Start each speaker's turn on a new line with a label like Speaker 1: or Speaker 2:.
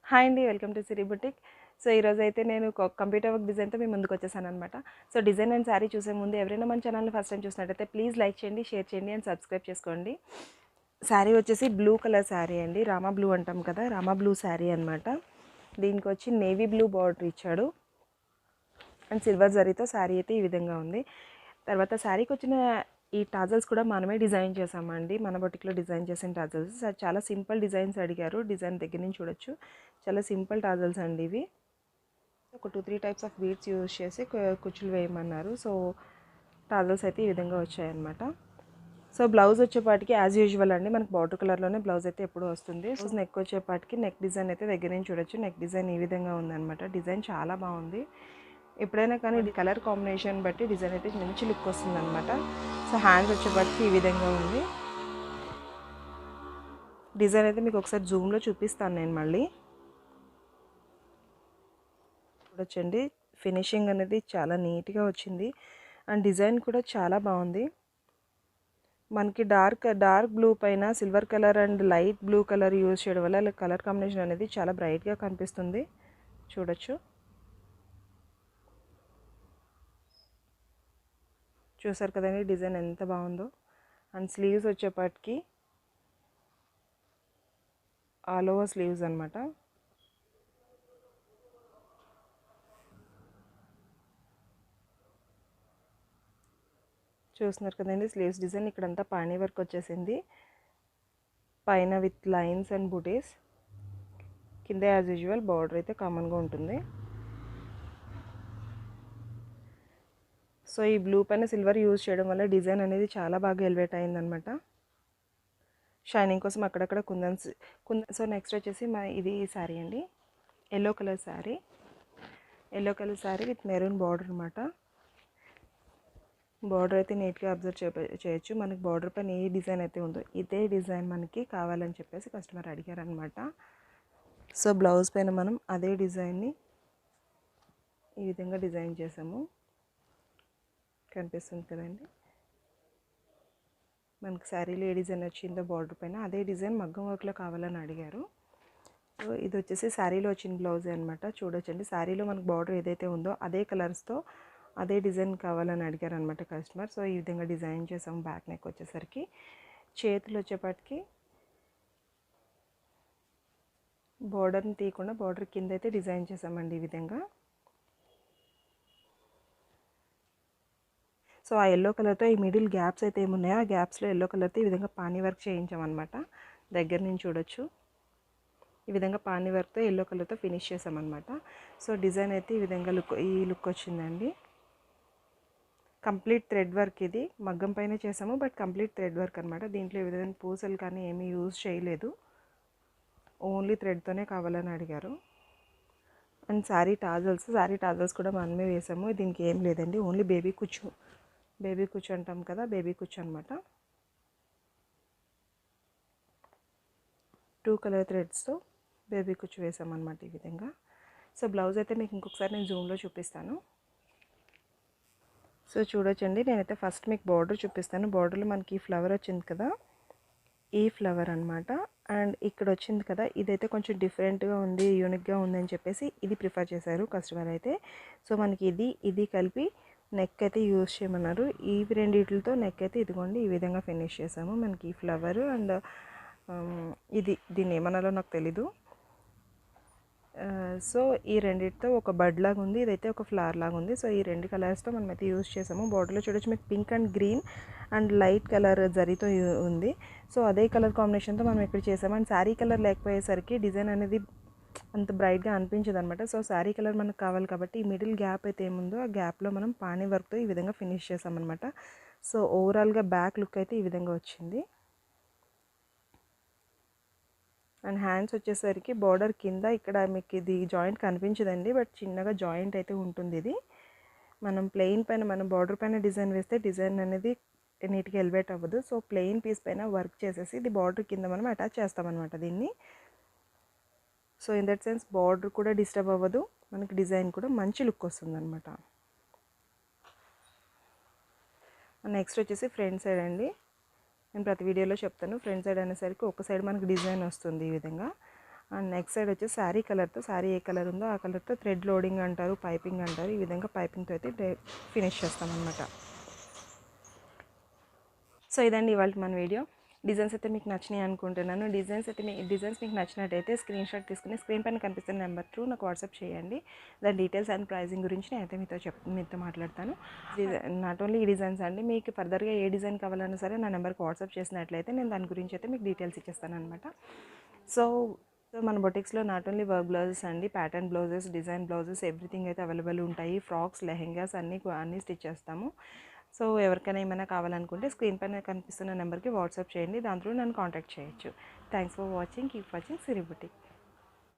Speaker 1: Hi అండి, welcome to Siri boutique. So ఈరోజు అయితే నేను కంప్యూటర్ వర్క్ డిజైన్తో మీ ముందుకు వచ్చేసాను అనమాట. సో డిజైన్ అండ్ శారీ చూసే ముందు ఎవరైనా మన ఛానల్ని ఫస్ట్ టైం చూసినట్టయితే ప్లీజ్ లైక్ చేయండి, షేర్ చేయండి అండ్ సబ్స్క్రైబ్ చేసుకోండి. శారీ వచ్చేసి బ్లూ కలర్ శారీ అండి, రామా బ్లూ అంటాం కదా, రామా బ్లూ శారీ అనమాట. దీనికి వచ్చి నేవీ బ్లూ బార్డర్ ఇచ్చాడు అండ్ సిల్వర్ జరీతో శారీ అయితే ఈ విధంగా ఉంది. తర్వాత శారీకి వచ్చిన ఈ టాజల్స్ కూడా మనమే డిజైన్ చేసామండి, మన బొటిక్లో డిజైన్ చేసిన టాజల్స్. చాలా సింపుల్ డిజైన్స్ అడిగారు, డిజైన్ దగ్గర నుంచి చూడొచ్చు. చాలా సింపుల్ టాజల్స్ అండి ఇవి. ఒక 2-3 టైప్స్ ఆఫ్ బీడ్స్ యూజ్ చేసి కుచ్చులు వేయమన్నారు. సో టాజల్స్ అయితే ఈ విధంగా వచ్చాయన్నమాట. సో బ్లౌజ్ వచ్చేపాటికి యాజ్ యూజువల్ అండి, మనకు బార్డర్ కలర్లోనే బ్లౌజ్ అయితే ఎప్పుడు వస్తుంది. సో నెక్ వచ్చేపాటికి నెక్ డిజైన్ అయితే దగ్గర నుంచి చూడొచ్చు. నెక్ డిజైన్ ఈ విధంగా ఉందన్నమాట. డిజైన్ చాలా బాగుంది. ఎప్పుడైనా కానీ ఇది కలర్ కాంబినేషన్ బట్టి డిజైన్ అయితే మంచి లుక్ వస్తుంది అనమాట. సో హ్యాండ్స్ వచ్చేపాటికి ఈ విధంగా ఉంది. డిజైన్ అయితే మీకు ఒకసారి జూమ్లో చూపిస్తాను నేను మళ్ళీ. చూడొచ్చండి, ఫినిషింగ్ అనేది చాలా నీట్గా వచ్చింది అండ్ డిజైన్ కూడా చాలా బాగుంది. మనకి డార్క్ బ్లూ పైన silver colour and light blue colour use చేయడం వల్ల కలర్ కాంబినేషన్ అనేది చాలా బ్రైట్గా కనిపిస్తుంది. చూడొచ్చు, చూసారు కదండి డిజైన్ ఎంత బాగుందో. అండ్ స్లీవ్స్ వచ్చేపాటికి ఆల్ ఓవర్ స్లీవ్స్ అనమాట. చూస్తున్నారు కదండి స్లీవ్స్ డిజైన్. ఇక్కడంతా పానీ వర్క్ వచ్చేసింది పైన విత్ లైన్స్ అండ్ బూటీస్. కింద యాజ్ యూజువల్ బార్డర్ అయితే కామన్గా ఉంటుంది. సో ఈ బ్లూ పైన సిల్వర్ యూజ్ చేయడం వల్ల డిజైన్ అనేది చాలా బాగా ఎలివేట్ అయిందనమాట. షైనింగ్ కోసం అక్కడక్కడ కుందన్స్. సో నెక్స్ట్ వచ్చేసి ఇది శారీ అండి, yellow colour sari. Yellow colour sari with maroon border అనమాట. బార్డర్ అయితే నీట్గా అబ్జర్వ్ చేయొచ్చు. మనకి బార్డర్ పైన ఏ డిజైన్ అయితే ఉందో ఇదే డిజైన్ మనకి కావాలని చెప్పేసి కస్టమర్ అడిగారనమాట. సో బ్లౌజ్ పైన మనం అదే డిజైన్ని ఈ విధంగా డిజైన్ చేసాము. కనిపిస్తుంది కదండి, మనకి శారీలో ఏ డిజైన్ వచ్చిందో బార్డర్ పైన అదే డిజైన్ మగ్గం వర్క్లో కావాలని అడిగారు. సో ఇది వచ్చేసి శారీలో వచ్చిన బ్లౌజే అనమాట. చూడొచ్చండి, శారీలో మనకు బార్డర్ ఏదైతే ఉందో అదే కలర్స్తో అదే డిజైన్ కావాలని అడిగారు అనమాట కస్టమర్. సో ఈ విధంగా డిజైన్ చేసాము. బ్యాక్ నెక్ వచ్చేసరికి, చేతులు వచ్చేపాటికి బార్డర్ని తీయకుండా బార్డర్ కింద అయితే డిజైన్ చేసామండి ఈ విధంగా. సో ఆ ఎల్లో కలర్తో ఈ మిడిల్ గ్యాప్స్ అయితే ఏమున్నాయో ఆ గ్యాప్స్లో ఎల్లో కలర్తో ఈ విధంగా పానీ వర్క్ చేయించామన్నమాట. దగ్గర నుంచి చూడొచ్చు, ఈ విధంగా పానీ వర్క్తో ఎల్లో కలర్తో ఫినిష్ చేసామన్నమాట. సో డిజైన్ అయితే ఈ విధంగా ఈ లుక్ వచ్చిందండి. కంప్లీట్ థ్రెడ్ వర్క్, ఇది మగ్గం పైన చేసాము బట్ కంప్లీట్ థ్రెడ్ వర్క్ అనమాట. దీంట్లో ఈ విధంగా పూసలు కానీ ఏమీ యూజ్ చేయలేదు, ఓన్లీ థ్రెడ్తోనే కావాలని అడిగారు. అండ్ శారీ టాజల్స్ కూడా మనమే వేసాము. దీనికి ఏం లేదండి, ఓన్లీ బేబీ కుచ్చు అంటాం కదా, బేబీ కుచ్చు అనమాట. 2 కలర్ థ్రెడ్స్తో బేబీ కుచ్చు వేసామన్నమాట ఈ విధంగా. సో బ్లౌజ్ అయితే మీకు ఇంకొకసారి నేను జూమ్లో చూపిస్తాను. సో చూడొచ్చండి, నేనైతే ఫస్ట్ మీకు బార్డర్ చూపిస్తాను. బార్డర్లో మనకి ఈ ఫ్లవర్ వచ్చింది కదా, ఈ ఫ్లవర్ అనమాట. అండ్ ఇక్కడ వచ్చింది కదా, ఇదైతే కొంచెం డిఫరెంట్గా ఉంది, యూనిక్గా ఉందని చెప్పేసి ఇది ప్రిఫర్ చేశారు కస్టమర్ అయితే. సో మనకి ఇది కలిపి నెక్ అయితే యూజ్ చేయమన్నారు. ఈ రెండిటితో నెక్ అయితే ఇదిగోండి ఈ విధంగా ఫినిష్ చేసాము. మనకి ఈ ఫ్లవర్ అండ్ దీన్ని ఏమన్నాలో నాకు తెలీదు. సో ఈ రెండిటితో ఒక బడ్ లాగా ఉంది, ఇదైతే ఒక ఫ్లవర్ లాగా ఉంది. సో ఈ రెండు కలర్స్తో మనం అయితే యూజ్ చేసాము. బార్డర్లో చూడొచ్చు మీకు pink and green and light colour జరీతో ఉంది. సో అదే కలర్ కాంబినేషన్తో మనం ఇక్కడ చేసాము. అండ్ శారీ కలర్ లేకపోయేసరికి డిజైన్ అనేది అంత బ్రైట్గా అనిపించదు అనమాట. సో శారీ కలర్ మనకు కావాలి కాబట్టి ఈ మిడిల్ గ్యాప్ అయితే ఏముందో ఆ గ్యాప్లో మనం పానీ వర్క్తో ఈ విధంగా ఫినిష్ చేసామన్నమాట. సో ఓవరాల్గా బ్యాక్ లుక్ అయితే ఈ విధంగా వచ్చింది. అండ్ హ్యాండ్స్ వచ్చేసరికి బార్డర్ కింద ఇక్కడ మీకు ఇది జాయింట్ కనిపించదండి, బట్ చిన్నగా జాయింట్ అయితే ఉంటుంది. ఇది మనం ప్లెయిన్ పైన మనం బార్డర్ పైన డిజైన్ వేస్తే డిజైన్ అనేది నీట్గా ఎలివేట్ అవ్వదు. సో ప్లెయిన్ పీస్ పైన వర్క్ చేసేసి ఇది బార్డర్ కింద మనం అటాచ్ చేస్తామన్నమాట దీన్ని. So in that sense border కూడా డిస్టర్బ్ అవ్వదు, మనకి డిజైన్ కూడా మంచి లుక్ వస్తుంది అనమాట. నెక్స్ట్ వచ్చేసి ఫ్రంట్ సైడ్ అండి. నేను ప్రతి వీడియోలో చెప్తాను, ఫ్రంట్ సైడ్ అనేసరికి ఒక సైడ్ మనకి డిజైన్ వస్తుంది ఈ విధంగా. అండ్ నెక్స్ట్ సైడ్ వచ్చి శారీ కలర్తో, శారీ ఏ కలర్ ఉందో ఆ కలర్తో థ్రెడ్ లోడింగ్ అంటారు, పైపింగ్ అంటారు, ఈ విధంగా పైపింగ్తో అయితే ఫినిష్ చేస్తామన్నమాట. సో ఇదండి ఇవాళ మన వీడియో. డిజైన్స్ అయితే మీకు నచ్చినాయి అనుకుంటున్నాను. డిజైన్స్ మీకు నచ్చినట్టయితే స్క్రీన్ షాట్ తీసుకుని స్క్రీన్ పైన కనిపిస్తున్న నెంబర్ త్రూ నాకు వాట్సాప్ చేయండి. దాని డీటెయిల్స్ అండ్ ప్రైజింగ్ గురించి నేనైతే మీతో మాట్లాడతాను. నాట్ ఓన్లీ ఈ డిజైన్స్ అండి, మీకు ఫర్దర్గా ఏ డిజైన్ కావాలన్నా సరే నా నెంబర్కి వాట్సాప్ చేసినట్లయితే నేను దాని గురించి అయితే మీకు డీటెయిల్స్ ఇచ్చేస్తాను అనమాట. సో మన బొటిక్స్లో నాట్ ఓన్లీ వర్క్ బ్లౌజెస్ అండి, pattern blouses, design blouses everything అయితే అవైలబుల్ ఉంటాయి. ఫ్రాక్స్, లెహెంగాస్ అన్నీ స్టిచ్ చేస్తాము. సో ఎవరికైనా ఏమైనా కావాలనుకుంటే స్క్రీన్ పైన కనిపిస్తున్న నెంబర్కి వాట్సాప్ చేయండి, దాని త్రూ నన్ను కాంటాక్ట్ చేయొచ్చు. Thanks for watching. Keep watching Siri boutique.